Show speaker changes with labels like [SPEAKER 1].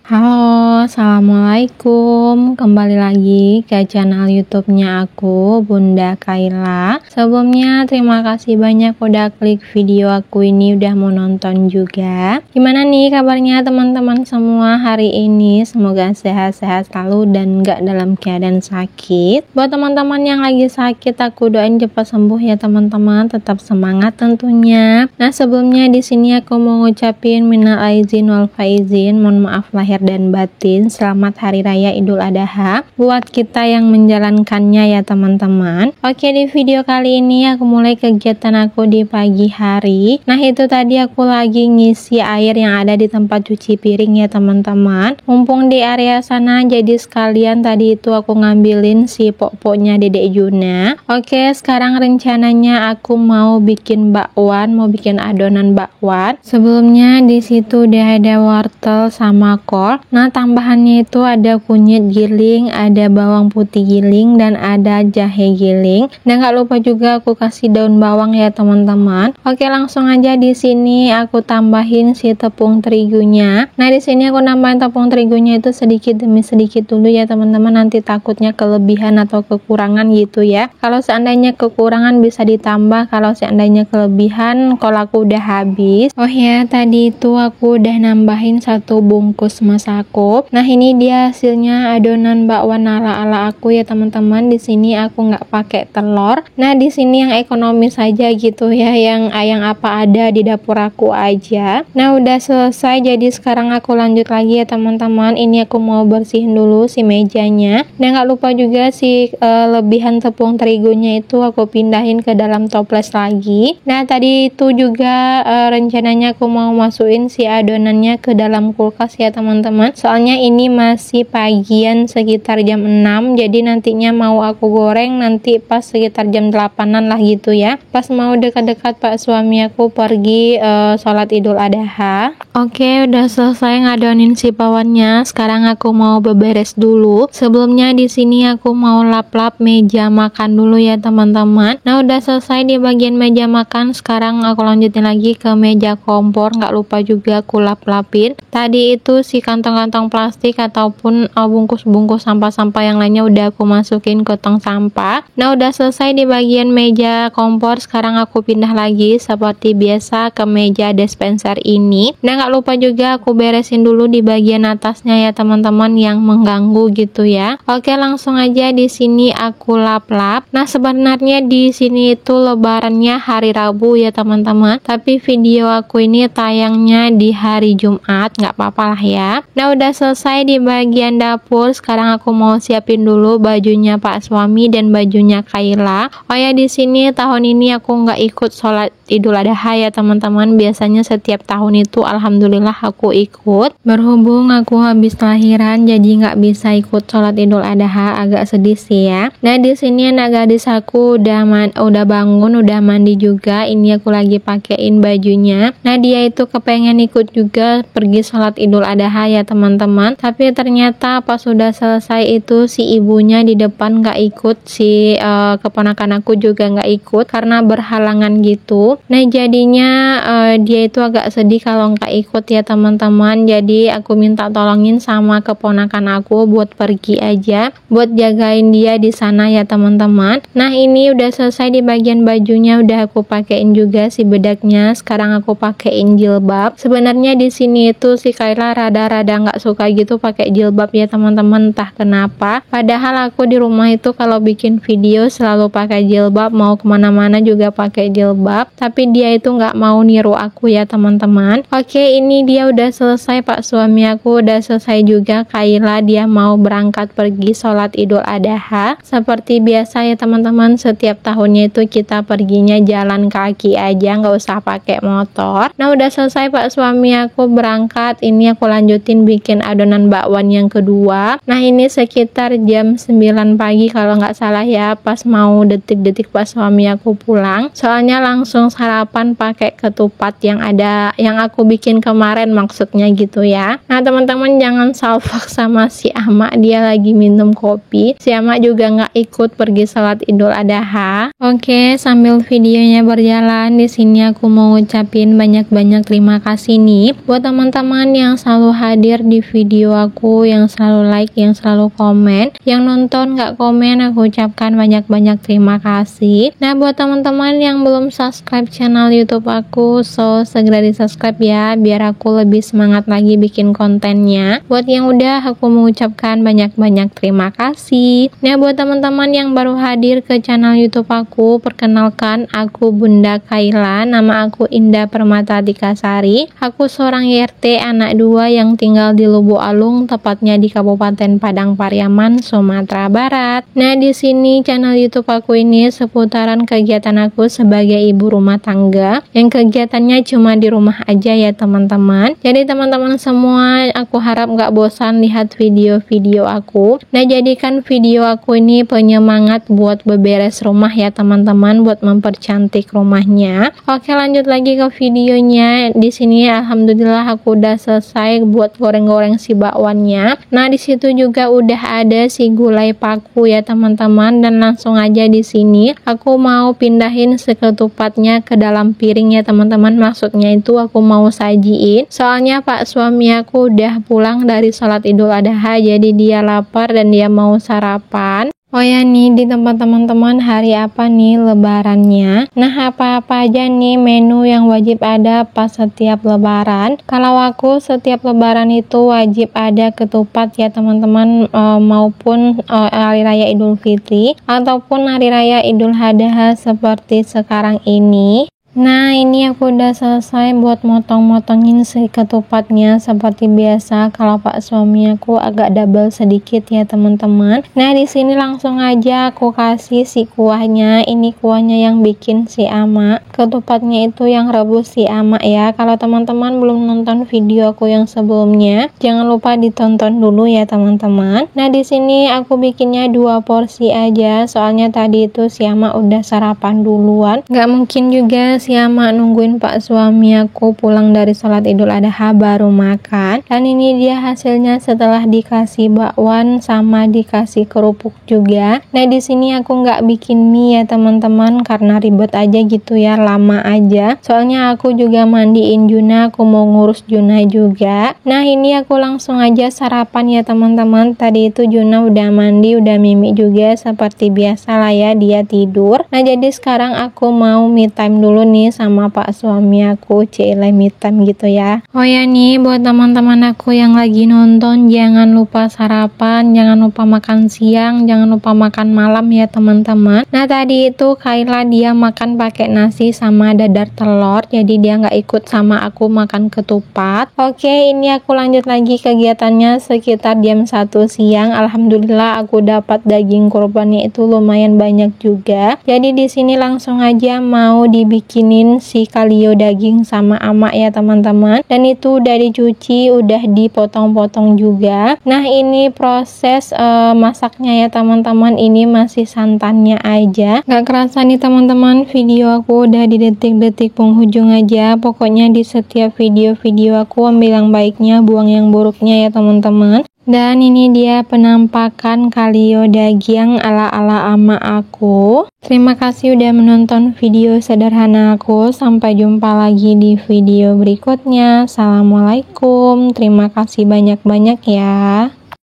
[SPEAKER 1] Halo, assalamualaikum. Kembali lagi ke channel YouTube-nya aku, Bunda Kaila. Sebelumnya terima kasih banyak udah klik video aku ini, udah mau nonton juga. Gimana nih kabarnya teman-teman semua hari ini? Semoga sehat-sehat selalu dan gak dalam keadaan sakit. Buat teman-teman yang lagi sakit, aku doain cepat sembuh ya teman-teman. Tetap semangat tentunya. Nah, sebelumnya di sini aku mau ngucapin minal aizin wal faizin, mohon maaf lahir dan batin. Selamat Hari Raya Idul Adha buat kita yang menjalankannya ya teman-teman. Oke, di video kali ini aku mulai kegiatan aku di pagi hari. Nah, itu tadi aku lagi ngisi air yang ada di tempat cuci piring ya teman-teman. Mumpung di area sana, jadi sekalian tadi itu aku ngambilin si pok-poknya Dedek Juna. Oke, sekarang rencananya aku mau bikin bakwan, mau bikin adonan bakwan. Sebelumnya di situ udah ada wortel sama kol. Nah, tambahannya itu ada kunyit giling, ada bawang putih giling, dan ada jahe giling. Dan gak lupa juga aku kasih daun bawang ya teman-teman. Oke, langsung aja di sini aku tambahin si tepung terigunya. Nah, di sini aku nambahin tepung terigunya itu sedikit demi sedikit dulu ya teman-teman. Nanti takutnya kelebihan atau kekurangan gitu ya. Kalau seandainya kekurangan bisa ditambah, kalau seandainya kelebihan kalau aku udah habis. Oh ya, tadi itu aku udah nambahin 1 bungkus masako. Nah, ini dia hasilnya adonan bakwan ala-ala aku ya teman-teman. Di sini aku nggak pakai telur. Nah, di sini yang ekonomis saja gitu ya, yang apa ada di dapur aku aja. Nah, udah selesai, jadi sekarang aku lanjut lagi ya teman-teman. Ini aku mau bersihin dulu si mejanya. Dan nggak lupa juga si lebihan tepung terigunya itu aku pindahin ke dalam toples lagi. Nah, tadi itu juga rencananya aku mau masukin si adonannya ke dalam kulkas ya teman-teman. Soalnya ini masih pagian sekitar jam 6, jadi nantinya mau aku goreng nanti pas sekitar jam 8-an lah gitu ya. Pas mau dekat-dekat pak suami aku pergi sholat Idul Adha. Oke, udah selesai ngadonin si bakwannya. Sekarang aku mau beberes dulu. Sebelumnya di sini aku mau lap-lap meja makan dulu ya teman-teman. Nah, udah selesai di bagian meja makan. Sekarang aku lanjutin lagi ke meja kompor. Nggak lupa juga aku lap-lapin. Tadi itu si kantong-kantong plastik ataupun bungkus-bungkus sampah-sampah yang lainnya udah aku masukin ke tong sampah. Nah, udah selesai di bagian meja kompor. Sekarang aku pindah lagi seperti biasa ke meja dispenser ini. Nah, nggak lupa juga aku beresin dulu di bagian atasnya ya teman-teman yang mengganggu gitu ya. Oke, langsung aja di sini aku lap-lap. Nah, sebenarnya di sini itu lebarannya hari Rabu ya teman-teman. Tapi video aku ini tayangnya di hari Jumat, nggak apa-apa lah ya. Nah, udah selesai di bagian dapur. Sekarang aku mau siapin dulu bajunya pak suami dan bajunya Kaila. Oh ya, di sini tahun ini aku nggak ikut sholat Idul Adha ya teman-teman. Biasanya setiap tahun itu alhamdulillah aku ikut. Berhubung aku habis lahiran jadi nggak bisa ikut sholat Idul Adha, agak sedih sih ya. Nah, di sini anak gadis aku udah bangun, udah mandi juga. Ini aku lagi pakein bajunya. Nah, dia itu kepengen ikut juga pergi sholat Idul Adha ya teman-teman. Tapi ternyata pas sudah selesai itu si ibunya di depan nggak ikut, si keponakan aku juga nggak ikut karena berhalangan gitu. Nah, jadinya dia itu agak sedih kalau nggak ikut ya teman-teman. Jadi aku minta tolongin sama keponakan aku buat pergi aja, buat jagain dia di sana ya teman-teman. Nah, ini udah selesai di bagian bajunya, udah aku pakein juga si bedaknya. Sekarang aku pakein jilbab. Sebenarnya di sini itu si Kaila rada-rada nggak suka gitu pakai jilbab ya teman-teman, entah kenapa. Padahal aku di rumah itu kalau bikin video selalu pakai jilbab, mau kemana-mana juga pakai jilbab. Tapi dia itu nggak mau niru aku ya teman-teman. Oke, ini dia udah selesai, pak suami aku udah selesai juga. Kaila dia mau berangkat pergi sholat Idul Adha. Seperti biasa ya teman-teman, setiap tahunnya itu kita perginya jalan kaki aja, nggak usah pakai motor. Nah, udah selesai pak suami aku berangkat. Ini aku lanjutin bikin adonan bakwan yang kedua. Nah, ini sekitar jam 9 pagi kalau nggak salah ya, pas mau detik-detik pas suami aku pulang. Soalnya langsung sarapan pakai ketupat yang aku bikin kemarin maksudnya gitu ya. Nah, teman-teman jangan salfok sama si Ama, dia lagi minum kopi. Si Ama juga nggak ikut pergi sholat Idul Adha. Oke, sambil videonya berjalan di sini aku mau ngucapin banyak-banyak terima kasih nih buat teman-teman yang selalu hadir di video video aku, yang selalu like, yang selalu komen, yang nonton gak komen, aku ucapkan banyak-banyak terima kasih. Nah, buat teman-teman yang belum subscribe channel YouTube aku, so segera di subscribe ya, biar aku lebih semangat lagi bikin kontennya. Buat yang udah, aku mengucapkan banyak-banyak terima kasih. Nah, buat teman-teman yang baru hadir ke channel YouTube aku, perkenalkan, aku Bunda Kaila, nama aku Indah Permata Dikasari. Aku seorang YRT anak 2 yang tinggal di Lubuk Alung, tepatnya di Kabupaten Padang Pariaman, Sumatera Barat. Nah, di sini channel YouTube aku ini seputaran kegiatan aku sebagai ibu rumah tangga, yang kegiatannya cuma di rumah aja ya teman-teman. Jadi teman-teman semua, aku harap gak bosan lihat video-video aku. Nah, jadikan video aku ini penyemangat buat beberes rumah ya teman-teman, buat mempercantik rumahnya. Oke, lanjut lagi ke videonya. Di sini alhamdulillah aku udah selesai buat goreng-goreng si bakwannya. Nah, di situ juga udah ada si gulai paku ya teman-teman, dan langsung aja di sini aku mau pindahin seketupatnya ke dalam piring ya teman-teman. Maksudnya itu aku mau sajiin. Soalnya pak suami aku udah pulang dari sholat Idul Adha, jadi dia lapar dan dia mau sarapan. Oh ya nih, di tempat teman-teman hari apa nih lebarannya? Nah, apa-apa aja nih menu yang wajib ada pas setiap lebaran? Kalau aku setiap lebaran itu wajib ada ketupat ya teman-teman, maupun hari raya Idul Fitri ataupun hari raya Idul Adha seperti sekarang ini. Nah, ini aku udah selesai buat motong-motongin si ketupatnya seperti biasa. Kalau pak suami aku agak double sedikit ya teman-teman. Nah, di sini langsung aja aku kasih si kuahnya. Ini kuahnya yang bikin si ama. Ketupatnya itu yang rebus si ama ya. Kalau teman-teman belum nonton video aku yang sebelumnya, jangan lupa ditonton dulu ya teman-teman. Nah, di sini aku bikinnya 2 porsi aja. Soalnya tadi itu si ama udah sarapan duluan. Gak mungkin juga si ama nungguin pak suami aku pulang dari sholat Idul Adha baru makan. Dan ini dia hasilnya setelah dikasih bakwan sama dikasih kerupuk juga. Nah, di sini aku nggak bikin mie ya teman-teman, karena ribet aja gitu ya, lama aja. Soalnya aku juga mandiin Juna, aku mau ngurus Juna juga. Nah, ini aku langsung aja sarapan ya teman-teman. Tadi itu Juna udah mandi, udah mimi juga seperti biasa lah ya, dia tidur. Nah, jadi sekarang aku mau me time dulu nih sama pak suami aku, cile me time gitu ya. Oh ya nih, buat teman-teman aku yang lagi nonton, jangan lupa sarapan, jangan lupa makan siang, jangan lupa makan malam ya teman-teman. Nah, tadi itu Kaila dia makan pakai nasi sama dadar telur, jadi dia nggak ikut sama aku makan ketupat. Oke, ini aku lanjut lagi kegiatannya sekitar jam 1 siang. Alhamdulillah aku dapat daging kurbannya itu lumayan banyak juga. Jadi di sini langsung aja mau dibikin si kalio daging sama ama ya teman-teman, dan itu udah dicuci, udah dipotong-potong juga. Nah, ini proses masaknya ya teman-teman, ini masih santannya aja. Gak kerasa nih teman-teman, video aku udah di detik-detik penghujung aja. Pokoknya di setiap video aku ambil yang baiknya, buang yang buruknya ya teman-teman. Dan ini dia penampakan kalio daging ala-ala ama aku. Terima kasih udah menonton video sederhana aku. Sampai jumpa lagi di video berikutnya. Assalamualaikum. Terima kasih banyak-banyak ya.